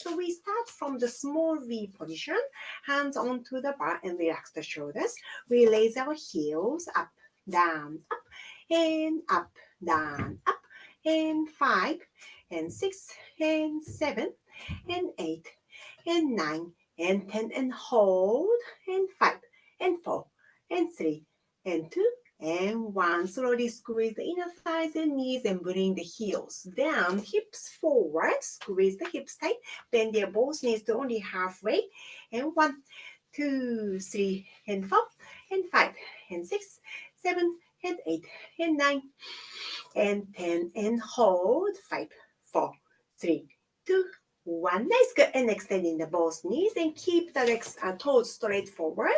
So we start from the small V position, hands onto the bar and relax the shoulders. We raise our heels up, down, up, and up, down, up, and 5, and 6, and 7, and 8, and 9, and 10, and hold, and 5, and 4, and 3, and 2, and 1. Slowly squeeze the inner thighs and knees and bring the heels down, hips forward, squeeze the hips tight, bend your both knees to only halfway, and 1, 2, 3, and 4, and 5, and 6, 7, and 8, and 9, and 10, and hold, 5, 4, 3, 2, 1. Nice, good. And extending the both knees and keep the legs toes straight forward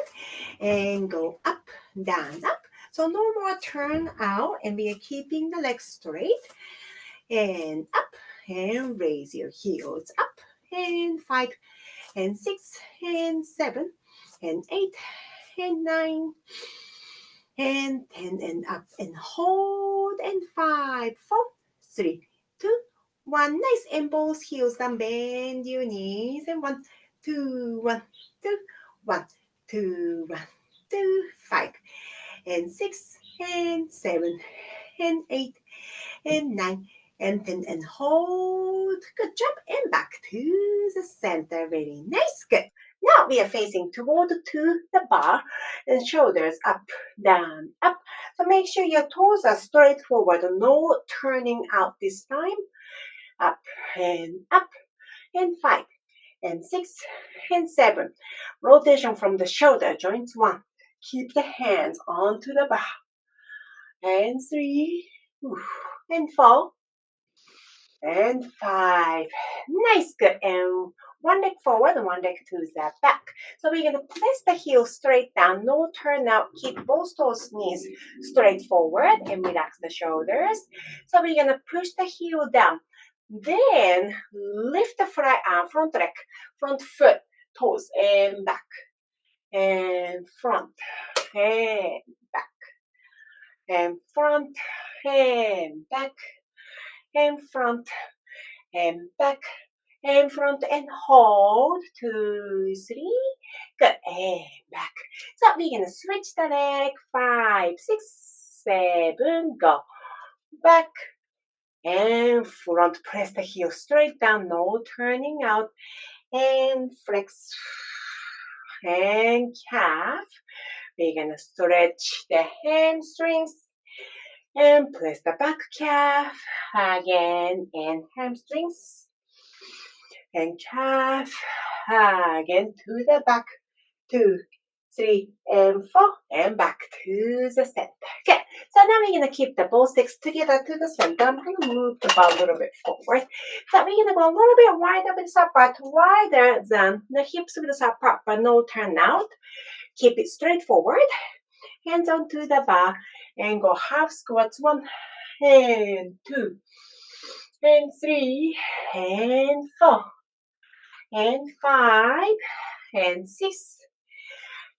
and go up, down, up. So no more turn out, and we are keeping the legs straight and up, and raise your heels up, and 5, and 6, and 7, and 8, and 9, and 10, and up, and hold, and 5, 4, 3, 2, 1. Nice, and both heels down, bend your knees, and 1, 2, 1, 2, 1, 2, 1, 2, 5, and 6, and 7, and 8, and 9, and 10, and hold. Good job, and back to the center. Very nice, good. Now we are facing toward to the bar and shoulders up, down, up. So make sure your toes are straight forward, no turning out this time. Up, and 5, and 6, and 7. Rotation from the shoulder joints. 1. Keep the hands onto the bar. And 3, and 4, and 5. Nice, good. And one leg forward and one leg to the back. So we're going to place the heel straight down, no turn out. Keep both toes, knees straight forward and relax the shoulders. So we're going to push the heel down. Then lift the front leg, front foot, toes, and back, and front, and back, and front, and back, and front, and back, and front, and hold. 2, 3, good, and back. So we're gonna switch the leg. 5, 6, 7, go back and front. Press the heel straight down, no turning out, and flex and calf. We're gonna stretch the hamstrings and press the back calf again, and hamstrings and calf again to the back. 2, 3, and 4, and back to the center. Okay, so now we're gonna keep the both legs together to the center. I'm gonna move the bar a little bit forward. So we're gonna go a little bit wider with the side part, wider than the hips with the side part, but no turn out. Keep it straight forward. Hands onto the bar and go half squats. 1, and 2, and 3, and 4, and 5, and 6,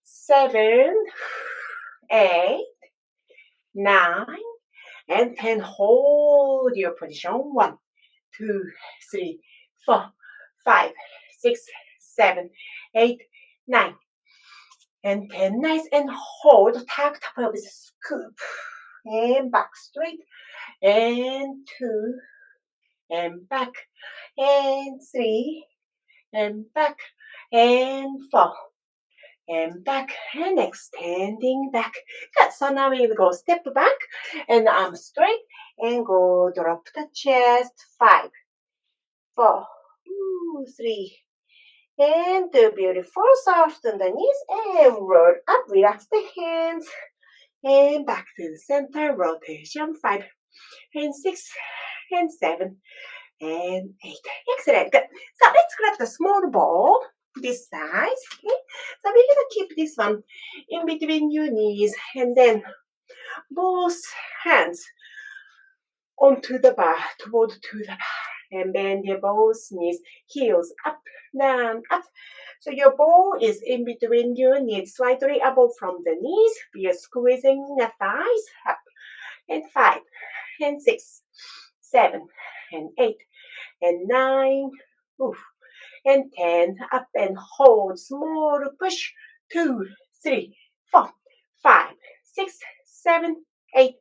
7, 8, 9, and 10. Hold your position. 1, 2, 3, 4, 5, 6, 7, 8, 9, and 10. Nice, and hold. Tuck the pelvis, scoop, and back straight, and 2, and back, and 3, and back, and 4, and back, and extending back. Good. So now we're going to go step back and arm straight and go drop the chest. 5, 4, 3, and 2. Beautiful. Soften the knees and roll up. Relax the hands and back to the center. Rotation. 5, and 6, and 7, and 8. Excellent. Good. So let's grab the small ball this size. Okay. So we're gonna keep this one in between your knees, and then both hands onto the bar, toward to the bar, and bend your both knees, heels up, down, up. So your ball is in between your knees, slightly above from the knees. We are squeezing the thighs up, and 5, and 6, 7, and 8, and 9, and 10, up and hold, small push, 2, 3, 4, 5, 6, 7, 8,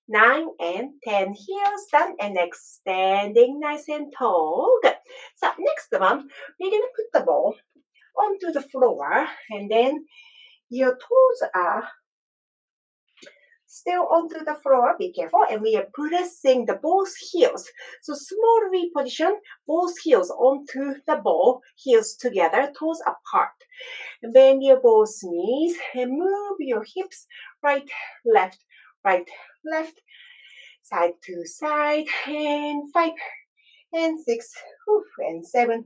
9, and 10. Heels done and extending nice and tall. Good. So next one, we're going to put the ball onto the floor, and then your toes are still onto the floor. Be careful. And we are pressing the both heels. So small V position, both heels onto the ball, heels together, toes apart. Bend your both knees and move your hips right, left, side to side, and 5 and 6, and 7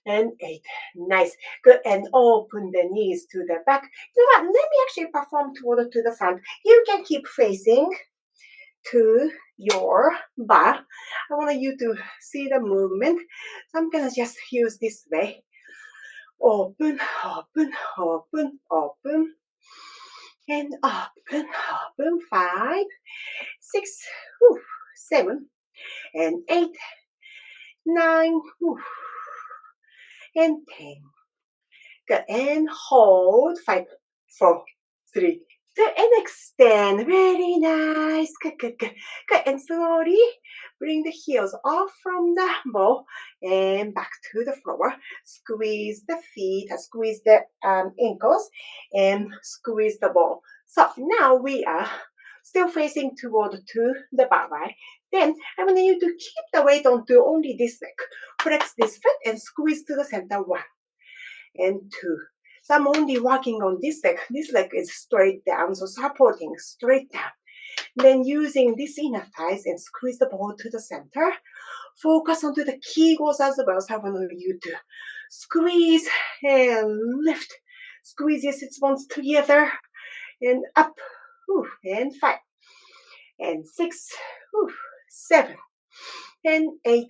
and 8. Nice. Good. And open the knees to the back. You know what? Let me actually perform toward to the front. You can keep facing to your bar. I want you to see the movement. So I'm going to just use this way. Open, open, open, open. And open. 5, 6, 7, and 8, 9, and 10. Good. And hold. 5, 4, 3, 2, and extend. Very nice. Good. And slowly bring the heels off from the ball and back to the floor. Squeeze the feet, squeeze the ankles, and squeeze the ball. So now we are still facing toward to the bar, right? Then I want you to keep the weight onto only this leg. Flex this foot and squeeze to the center. 1 and 2. So I'm only working on this leg. This leg is straight down, so supporting straight down. Then using this inner thighs and squeeze the ball to the center. Focus onto the kegels as well. So I want you to squeeze and lift. Squeeze your sit bones together and up. And 5 and 6, 7 and 8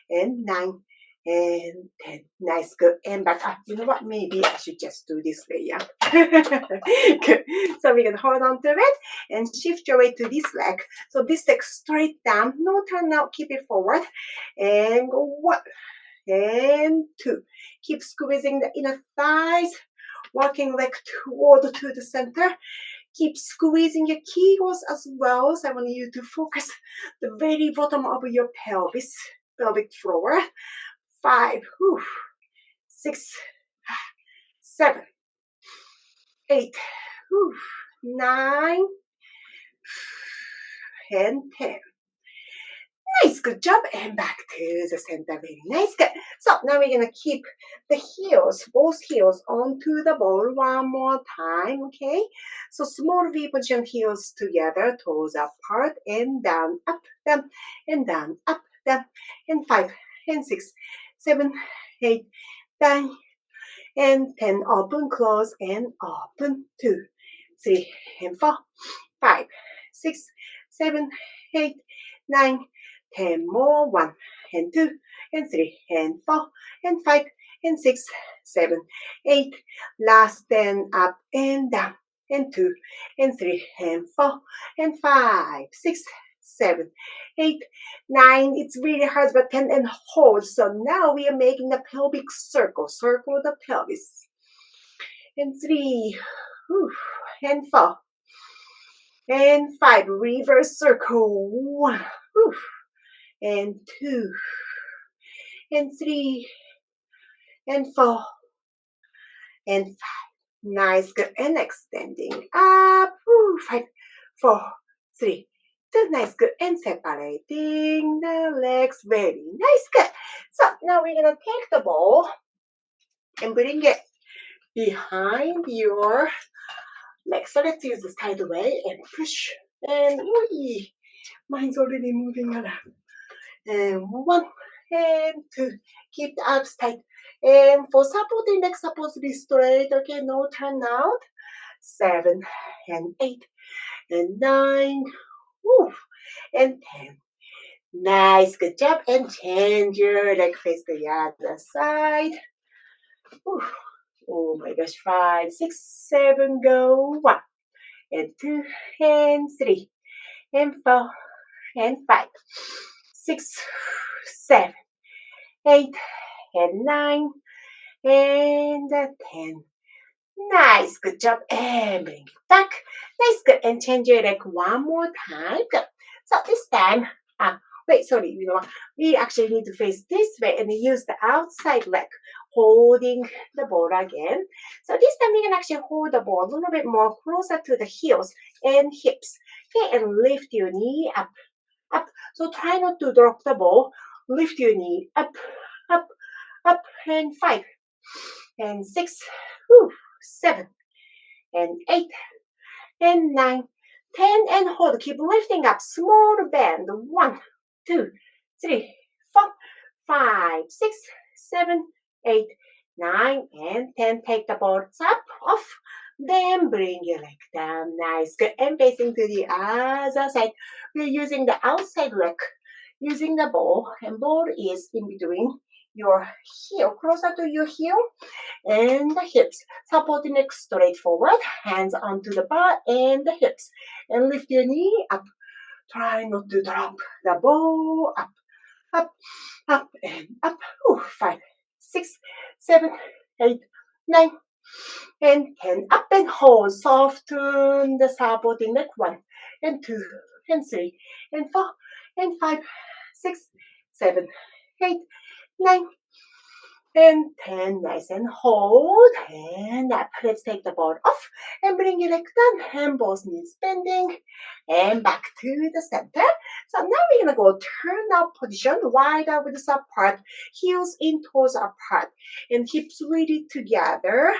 and 9 and 10. Nice. Good. And back up. You know what? Maybe I should just do this way. Yeah. Good. So we're going to hold on to it and shift your weight to this leg. So this leg straight down. No turn out. Keep it forward. And 1 and 2. Keep squeezing the inner thighs. Walking leg toward to the center. Keep squeezing your kegels as well. So I want you to focus the very bottom of your pelvis, pelvic floor. 5, 6, 7, 8, 9, and 10. Nice, good job. And back to the center. Very nice. Good. So now we're going to keep the heels, both heels onto the ball one more time. Okay. So small V position, heels together, toes apart, and down, up, down, and down, up, down, and 5, and 6, 7, 8, 9, and 10. Open, close, and open. 2, 3, and 4, 5, 6, 7, 8, 9, 10 more. 1 and 2 and 3 and 4 and 5 and 6, 7, 8. Last 10 up and down and 2 and 3 and 4 and 5, 6, 7, 8, 9. It's really hard, but 10 and hold. So now we are making the pelvic circle. Circle the pelvis. And 3 and 4 and 5. Reverse circle. 1 and 2 and 3 and 4 and 5. Nice. Good. And extending up. 5, 4, 3, 2. Nice. Good. And separating the legs. Very nice. Good. So now we're going to take the ball and bring it behind your legs. So let's use this kind of way and push. And mine's already moving around. And 1 and 2. Keep the abs tight. And for supporting leg, supposed to be straight. Okay, no turn out. 7 and 8 and 9 and 10. Nice, good job. And change your leg, face the other side. Oh my gosh, 5, 6, 7, go. 1 and 2 and 3 and 4 and 5, 6, 7, 8 and 9, and 10. Nice, good job. And bring it back. Nice, good. And change your leg one more time. Good. So this time, wait, sorry, you know what? We actually need to face this way and use the outside leg, holding the ball again. So this time we can actually hold the ball a little bit more closer to the heels and hips. Okay, and lift your knee up, up. So try not to drop the ball. Lift your knee up, up, up, and 5, and 6, whew, 7, and 8, and 9, 10, and hold. Keep lifting up. Small bend. 1, 2, 3, 4, 5, 6, 7, 8, 9, and 10. Take the balls up, off. Then bring your leg down. Nice. Good. And facing to the other side. We're using the outside leg, using the ball, and ball is in between your heel, closer to your heel, and the hips. Support the neck straight forward, hands onto the bar and the hips. And lift your knee up. Try not to drop the ball. Up, up, up, and up. Ooh, 5, 6, 7, 8, 9, and 10. Up and hold. Soften the supporting neck. 1, and 2, and 3, and 4, and 5, 6, 7, 8, 9, and 10. Nice, and hold, and up. Let's take the ball off and bring your leg down, and both knees bending, and back to the center. So now we're gonna go turn out position, wide out with the apart, heels in, toes apart, and hips really together,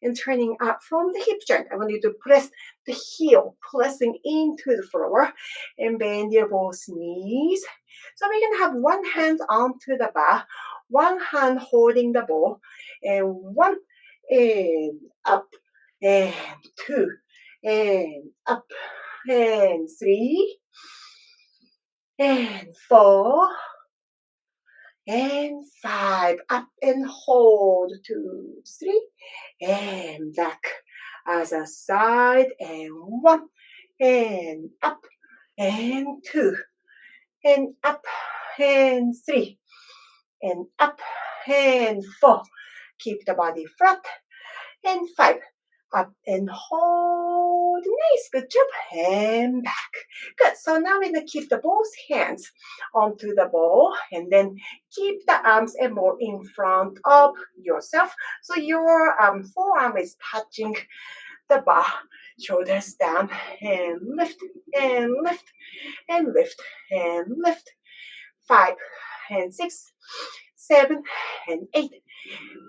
and turning up from the hip joint. I want you to press the heel, pressing into the floor, and bend your both knees. So we're gonna have one hand onto the bar, one hand holding the ball, and 1, and up, and 2, and up, and 3, and 4, and 5. Up and hold. 2, 3, and back. Other side, and 1, and up, and 2, and up, and 3, and up, and 4. Keep the body flat, and 5. Up and hold. Nice, good job. And back. Good. So now we're gonna keep the both hands onto the ball, and then keep the arms and ball in front of yourself. So your forearm is touching the bar. Shoulders down, and lift, and lift, and lift, and lift. 5, and 6, 7, and 8,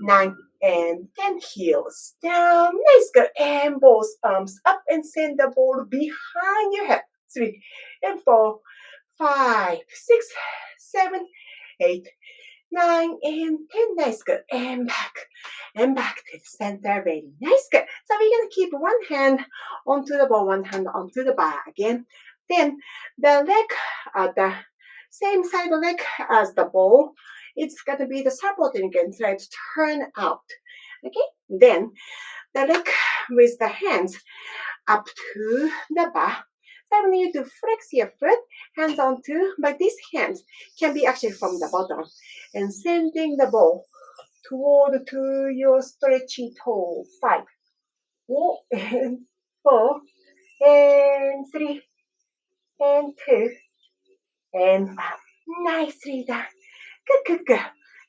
9, and 10. Heels down. Nice, good. And both arms up, and send the ball behind your head. 3, and 4, 5, 6, 7, 8, 9, and 10. Nice, good. And back to the center. Very nice, good. So we're gonna keep one hand onto the ball, one hand onto the bar again. Then the leg, the same side of the leg as the ball, it's gonna be the supporting again. Try to turn out. Okay. Then the leg with the hands up to the bar. So I want you to flex your foot, hands onto, but these hands can be actually from the bottom, and sending the ball toward to your stretchy toe. 5, and 4, and 3, and 2, and 1. Nicely done. Good.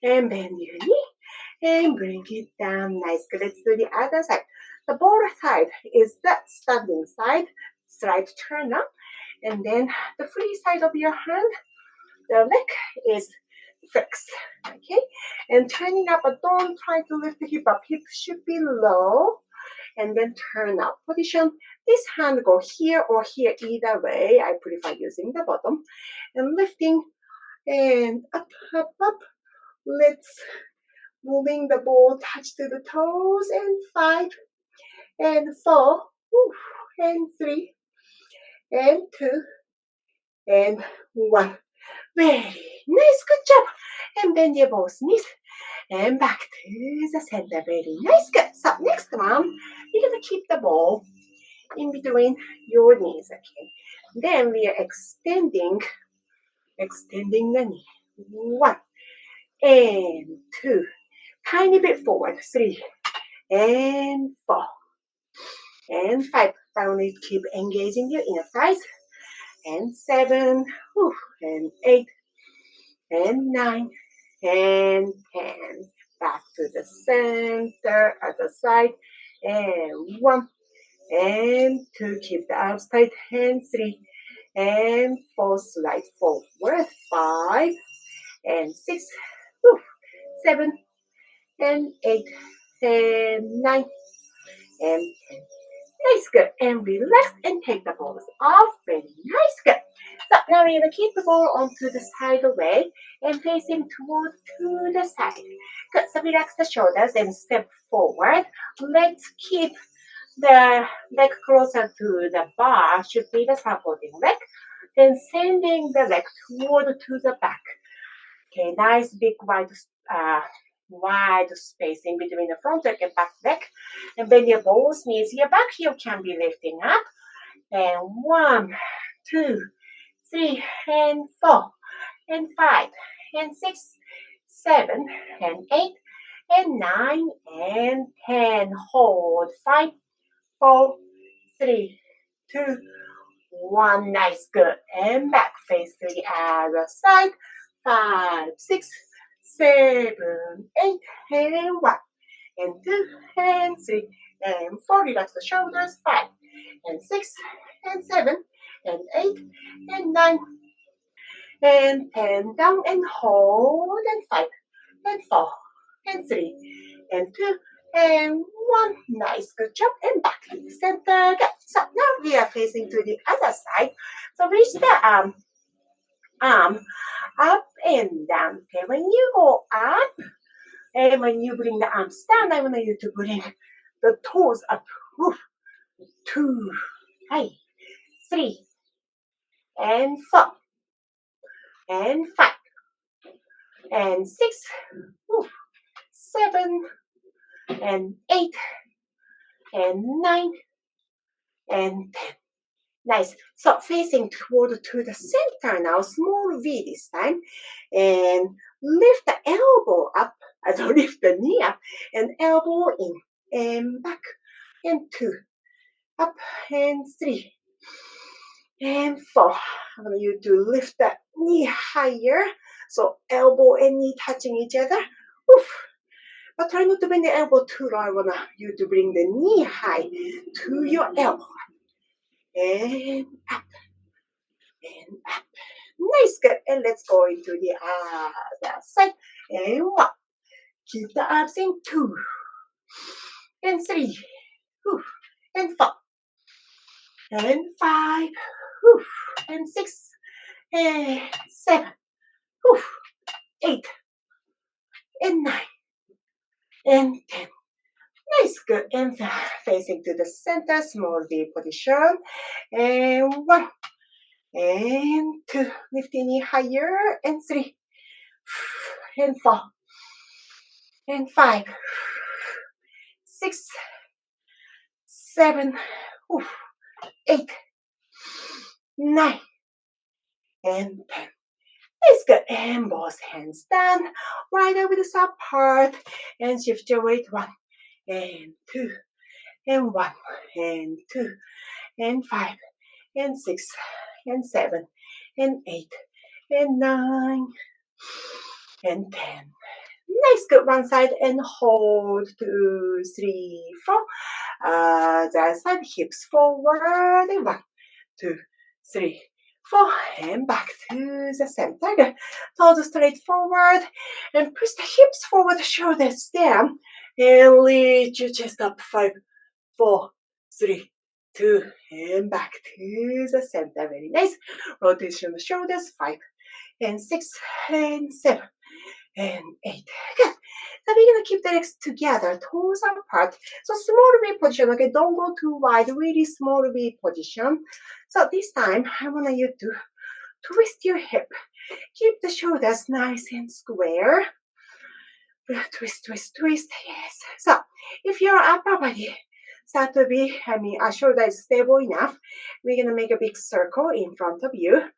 And bend your knee and bring it down. Nice. Good. Let's do the other side. The ball side is the standing side. Slight turn up. And then the free side of your hand, the leg is fixed. Okay. And turning up, but don't try to lift the hip up. Hip should be low. And then turn up position. This hand go here or here, either way. I prefer using the bottom. And lifting, and up. Let's moving the ball touch to the toes, and 5, and 4, and 3, and 2, and 1. Very nice, good job. And bend your both knees and back to the center. Very nice, good. So next one, you're gonna keep the ball in between your knees. Okay. Then we are extending the knee. 1, and 2, tiny bit forward, 3, and 4, and 5. Finally, keep engaging your inner thighs, and 7, and 8, and 9, and 10. Back to the center, other side, and 1, and 2, keep the arms tight, and 3, and 4, slide forward, 5, and 6, 7, and 8, and 9, and 10. Nice, good. And relax and take the balls off. Very nice, good. So now we're going to keep the ball onto the side away and facing toward to the side. Good. So relax the shoulders and step forward. Let's keep the leg closer to the bar, should be the supporting leg. Then sending the leg toward to the back. Okay, nice big wide space in between the front leg and back leg. And bend your both knees. Your back heel can be lifting up. And 1, 2, 3, and 4, and 5, and 6, 7, and 8, and 9, and 10. Hold. 5, 4, 3, 2, 1. Nice, good. And back face to the other side. 5, 6, 7, 8, and 1, and 2, and 3, and 4. Relax the shoulders. 5, and 6, and 7, and 8, and 9, and 10. Down and hold, and 5, and 4, and 3, and 2, and 1. Nice, good job. And back to the center. Good. So now we are facing to the other side. So reach the arm up and down. Okay, when you go up, and when you bring the arms down, I want you to bring the toes up. 2, 3, and 4, and 5, and 6, 7, and 8, and 9, and 10. Nice. So facing toward to the center now, small V this time, and lift the elbow up. Lift the knee up, and elbow in, and back, and 2, up, and 3, and 4. I want you to lift the knee higher, so elbow and knee touching each other. But try not to bring the elbow too low. I want you to bring the knee high to your elbow. And up, and up. Nice, good. And let's go into the other side. And 1. Keep the arms in. 2, and 3, and 4, and 5, and 6, and 7, 8, and 9, and 10. Nice, good. And facing to the center, small V position. And 1, and 2, lifting knee higher, and 3, and 4, and 5, 6, 7, 8, 9, and 10. Nice, good. And both hands down, right over the side part, and shift your weight. 1, and 2, and 1, and 2, and 5, and 6, and 7, and 8, and 9, and 10. Nice, good. One side and hold. 2, 3, 4. The other side, hips forward. And 1, 2, 3, 4. And back to the center. Good. Toes straight forward. And push the hips forward, shoulders down. And lift your chest up. 5, 4, 3, 2. And back to the center. Very nice. Rotation of shoulders. 5, and 6, and 7, and 8. Good. So we're going to keep the legs together, toes apart. So small V position, okay? Don't go too wide, really small V position. So this time, I want you to twist your hip. Keep the shoulders nice and square. Twist, twist, twist. Yes. So if your upper body start to be, our shoulder is stable enough, we're going to make a big circle in front of you.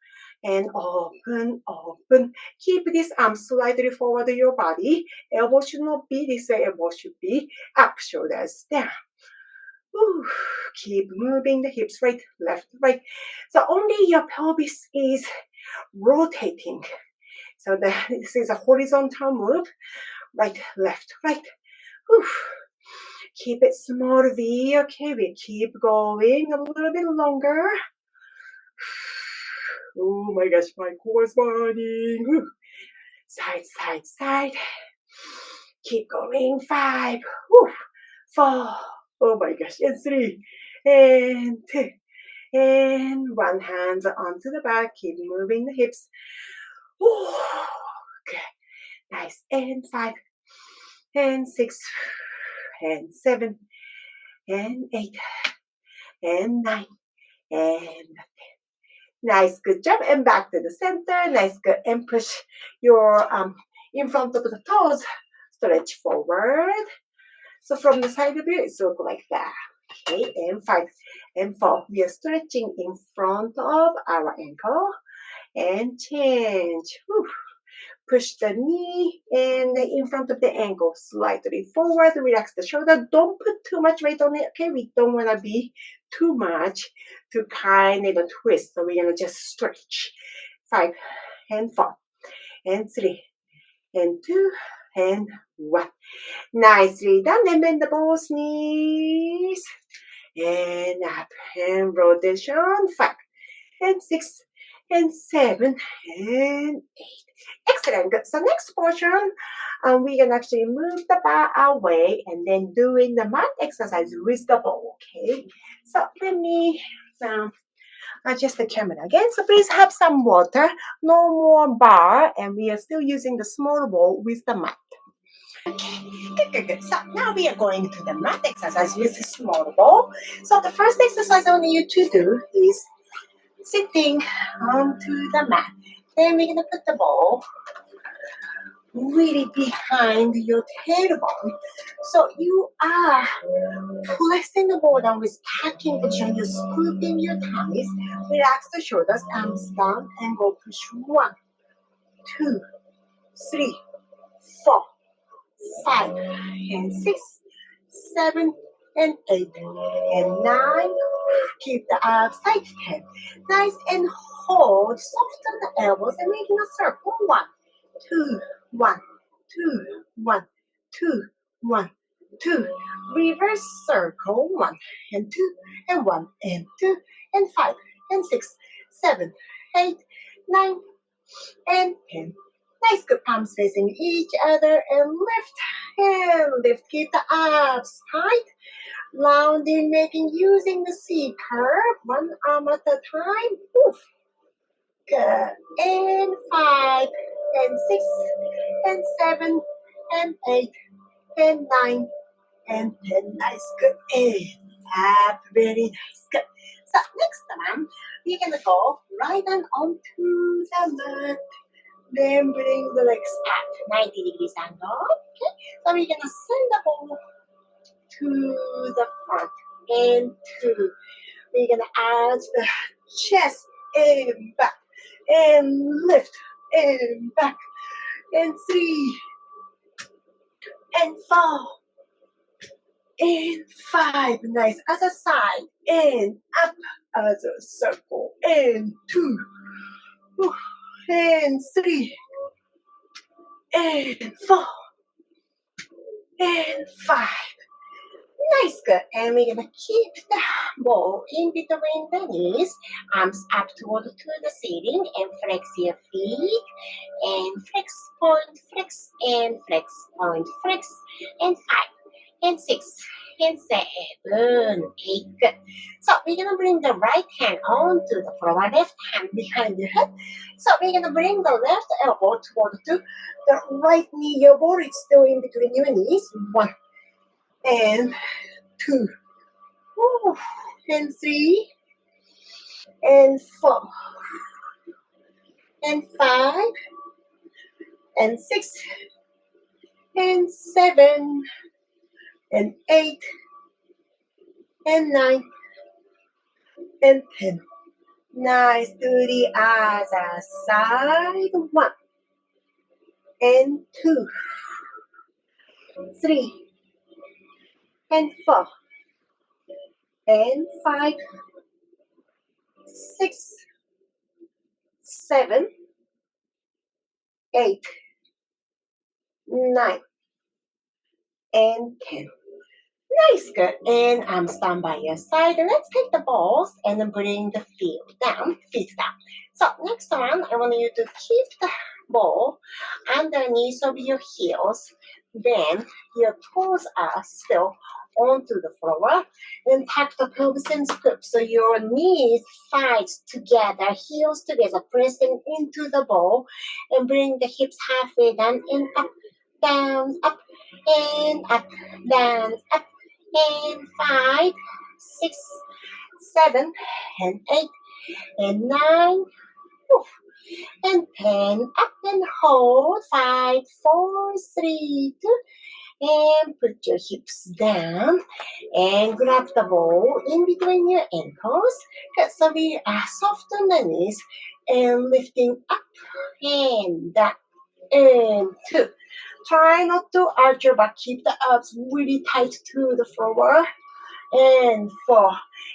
and open, open. Keep this arm slightly forward your body. Elbow should not be this way, elbow should be up, shoulders down. Ooh, keep moving the hips right, left, right. So only your pelvis is rotating. So this is a horizontal move. Right, left, right. Ooh. Keep it small V. Okay, we keep going a little bit longer. Oh my gosh, my core is burning. Ooh. Side, side, side. Keep going. 5, ooh, 4. Oh my gosh, and 3, and 2, and 1. Hands onto the back. Keep moving the hips. Ooh, good. Nice. And 5, and 6, and 7, and 8, and 9, and nice, good job. And back to the center. Nice, good. And push your in front of the toes. Stretch forward. So from the side of you, it's look like that. Okay, and 5, and 4. We are stretching in front of our ankle. And change. Whew. Push the knee and in front of the ankle slightly forward. Relax the shoulder. Don't put too much weight on it. Okay, we don't want to be too much to kind of twist. So we're going to just stretch. 5, and 4, and 3, and 2, and 1. Nicely done. And bend the both knees. And up. And rotation. 5, and 6, and 7, and 8. Excellent. Good. So next portion, we can actually move the bar away and then doing the mat exercise with the ball. Okay. So let me adjust the camera again. So please have some water. No more bar, and we are still using the small ball with the mat. Okay, good. So now we are going to the mat exercise with the small ball. So the first exercise I want you to do is sitting onto the mat. Then we're going to put the ball really behind your tailbone. So you are pressing the ball down with tacking position. You're scooping your tummies. Relax the shoulders, arms down, and go push 1, 2, 3, 4, 5, and 6, 7, and 8, and 9. Keep the abs tight. 10. Nice, and hold. Soften the elbows and making a circle. 1, 2, 1, 2, 1, 2, 1, 2. Reverse circle. 1, and 2, and 1, and 2, and 5, and 6, 7, 8, 9, and 10. Nice, good. Palms facing each other and lift. And lift. Keep the abs tight. Rounding, making, using the C curve. 1 arm at a time. Oof. Good. And 5, and 6, and 7, and 8, and 9, and 10. Nice, good. And up, very nice, good. So next time, we're gonna go right on onto the mat. Then bring the legs up, 90 degrees angle. Okay, so we're gonna send the ball to the front and 2. We're gonna add the chest and back and lift and back and 3 and 4 and 5. Nice. Other side and up, other circle and 2 and 3 and 4 and 5. Nice, good. And we're gonna keep the ball in between the knees, arms up toward to the ceiling, and flex your feet, and flex, point, flex, and flex, point, flex, and 5, and 6, and 7, 8. Good. So we're gonna bring the right hand onto the floor, left hand behind your head. So we're gonna bring the left elbow toward to the right knee. Your ball is still in between your knees. 1 and 2, and 3, and 4, and 5, and 6, and 7, and 8, and 9, and 10. Nice. To the other side. 1 and 2, 3 and 4 and 5, 6, 7, 8, 9 and 10. Nice, good. And stand by your side. And let's take the balls and then bring the feet down. So next one, I want you to keep the ball underneath of your heels. Then your toes are still onto the floor. And tap the pelvis and scoop. So your knees side together, heels together, pressing into the ball. And bring the hips halfway down and up, down, up, and up, down, up and 5, 6, 7, and 8, and 9, and 10. Up and hold. 5, 4, 3, 2, and put your hips down and grab the ball in between your ankles. Good. So we are soft on the knees and lifting up and down and 2. Try not to arch your back. Keep the abs really tight to the floor. And 4.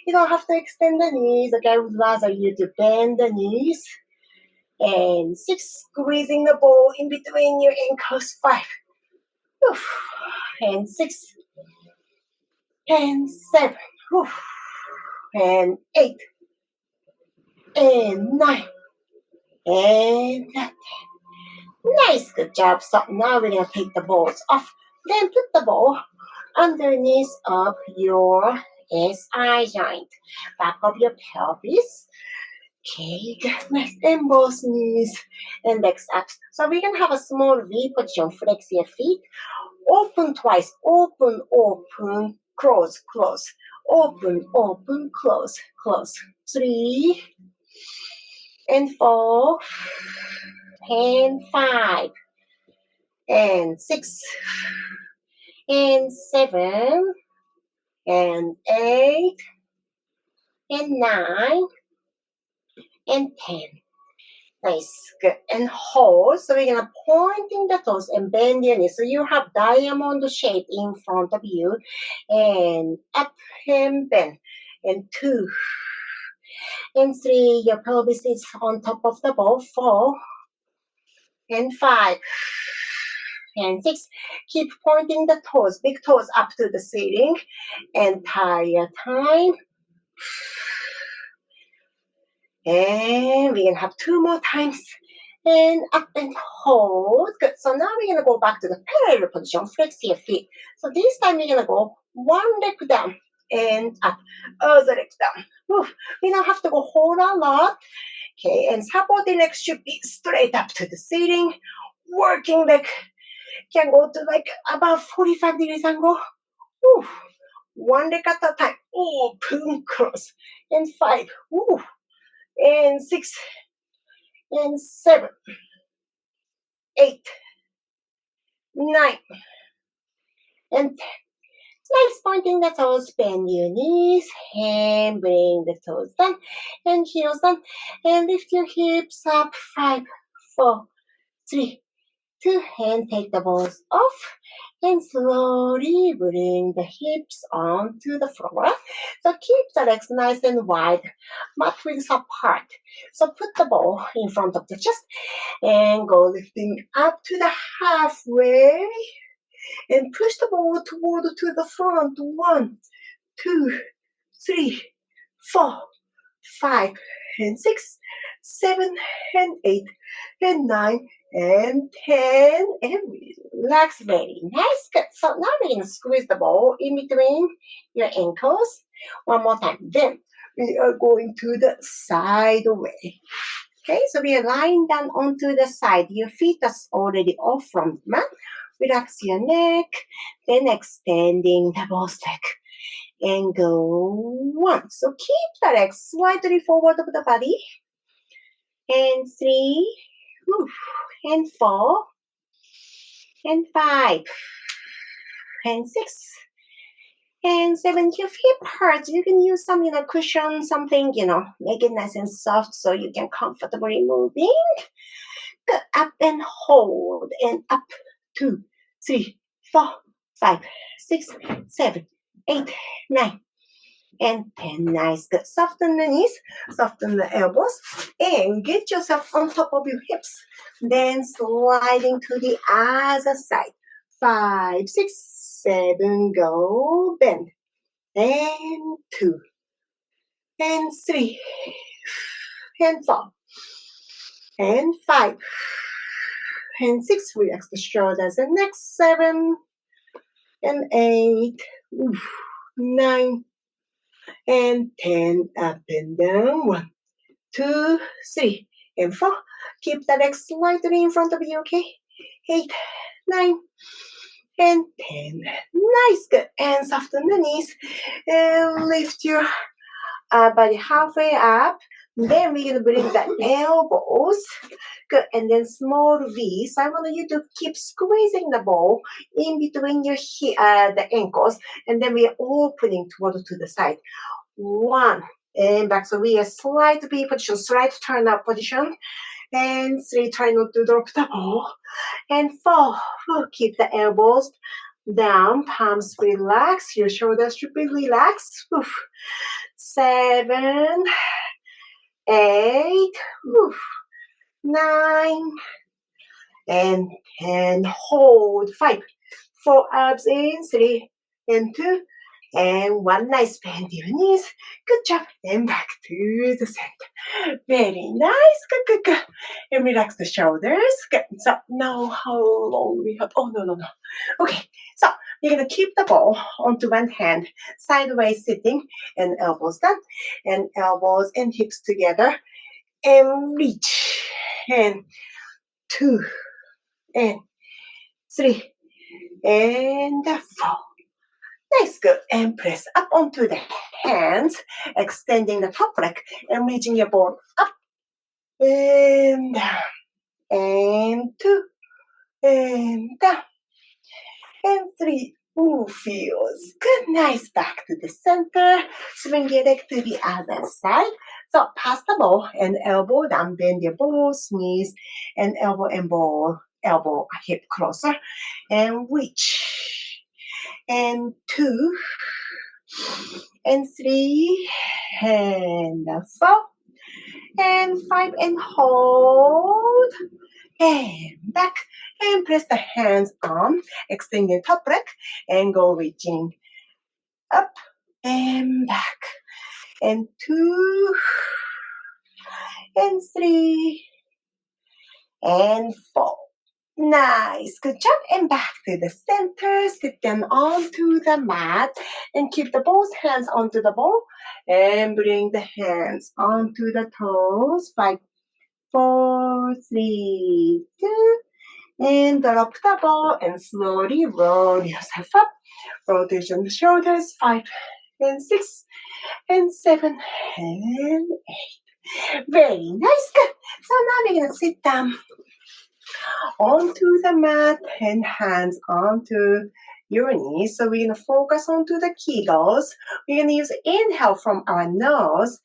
You don't have to extend the knees. Okay, I would rather you to bend the knees. And 6. Squeezing the ball in between your ankles. 5. And 6. And 7. And 8. And 9. And 10. Nice, good job. So now we're going to take the balls off. Then put the ball underneath of your SI joint, back of your pelvis. Okay, good. Nice. And both knees and legs up. So we're going to have a small V position. Flex your feet. Open twice. Open, open, close, close. Open, open, close, close. 3 and 4 and 5 and 6 and 7 and 8 and 9 and 10. Nice, good. And hold. So we're gonna pointing the toes and bend your knees. So you have diamond shape in front of you, and up and bend. And 2 and 3. Your pelvis is on top of the ball. 4 and 5 and 6. Keep pointing the toes, big toes up to the ceiling. Entire time. And we're gonna have 2 more times. And up and hold. Good. So now we're gonna go back to the parallel position. Flex your feet. So this time we're gonna go 1 leg down and up, other leg down. We don't have to go whole a lot. Okay, and supporting leg should be straight up to the ceiling. Working leg can go to like about 45 degrees angle. 1 leg at a time. Open, close. And 5. And 6 and 7, 8, 9, and 10. Nice, pointing the toes, bend your knees, and bring the toes down, and heels down, and lift your hips up. 5, 4, 3, 2, and take the balls off, and slowly bring the hips onto the floor. So keep the legs nice and wide, mat wings apart. So put the ball in front of the chest, and go lifting up to the halfway. And push the ball toward to the front. 1, 2, 3, 4, 5, and 6, 7, and 8, and 9, and 10. And relax. Very nice. Good. So now we're going to squeeze the ball in between your ankles. 1 more time. Then we are going to the side way. Okay, so we are lying down onto the side. Your feet are already off from the mat. Relax your neck, then extending the both leg. And go 1. So keep the legs slightly forward of the body. And 3, and 4, and 5, and 6, And 7, your feet hurt. You can use some, cushion, something, make it nice and soft so you can comfortably moving. Good. Up and hold. And up. 2, 3, 4, 5, 6, 7, 8, 9, and 10. Nice. Good. Soften the knees, soften the elbows, and get yourself on top of your hips. Then sliding to the other side. 5, 6, 7, go. Bend. And 2, and 3, and 4, and 5, and 6. Relax the shoulders. And next 7, and 8, 9, and 10. Up and down. 1, 2, 3, and 4. Keep the legs slightly in front of you, okay? 8, 9, and 10. Nice, good. And soften the knees. And lift your body halfway up. Then we're going to bring the elbows. Good. And then small V. So I want you to keep squeezing the ball in between your the ankles. And then we are opening to the side. 1. And back. So we are slight V position, slight turn up position. And 3, try not to drop the ball. And 4, keep the elbows down, palms relax, your shoulders should be relaxed. 7, 8, 9, and 10. Hold. 5, 4 abs in, 3, and 2, and 1. Nice. Bend your knees. Good job. And back to the center. Very nice. Good, good, good. And relax the shoulders. Good. So now how long we have? Oh, no. Okay. So you're going to keep the ball onto one hand, sideways sitting, and elbows down, and elbows and hips together, and reach, and 2, and 3, and 4. Nice, good. And press up onto the hands, extending the top leg, and reaching your ball up, and down, and 2, and down, and 3. Ooh, feels good. Nice. Back to the center. Swing your leg to the other side. So pass the ball and elbow down. Bend your both knees and elbow, hip closer. And reach. And 2, and 3, and 4, and 5, and hold. And back, and press the hands on, extend your top leg, and go reaching up and back, and 2, and 3, and 4. Nice, good job. And back to the center. Sit them onto the mat and keep the both hands onto the ball and bring the hands onto the toes. 5, 4, 3, 2, and drop the ball and slowly roll yourself up. Rotation the shoulders. 5, and 6, and 7, and 8. Very nice. Good. So now we're going to sit down onto the mat and hands onto your knees. So we're going to focus onto the kegels. We're going to use inhale from our nose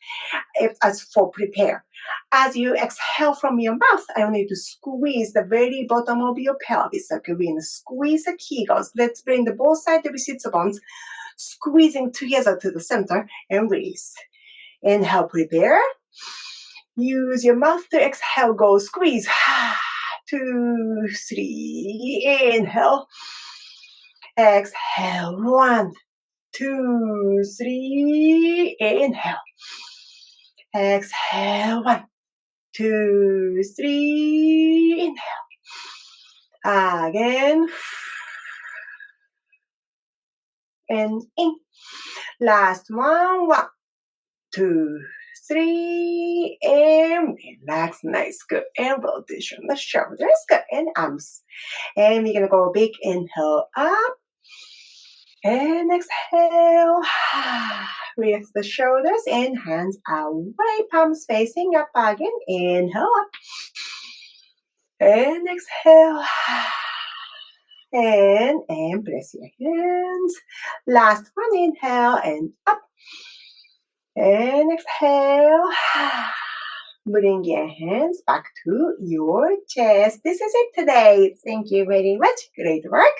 as for prepare. As you exhale from your mouth, I want you to squeeze the very bottom of your pelvis. Okay, we're going to squeeze the kegels. Let's bring the both sides of the sit bones, squeezing together to the center and release. Inhale, prepare. Use your mouth to exhale, go squeeze. 2, 3, inhale. Exhale, 1, 2, 3, inhale. Exhale, 1, 2, 3, inhale. Again. And in. Last one. 1, 2, 3, and relax. Nice, good. And rotation the shoulders, good. And arms. And we're gonna go big inhale up. And exhale. Relax the shoulders and hands away. Palms facing up again. Inhale up. And exhale. and press your hands. Last one, inhale and up. And exhale. Bring your hands back to your chest. This is it today. Thank you very much. Great work.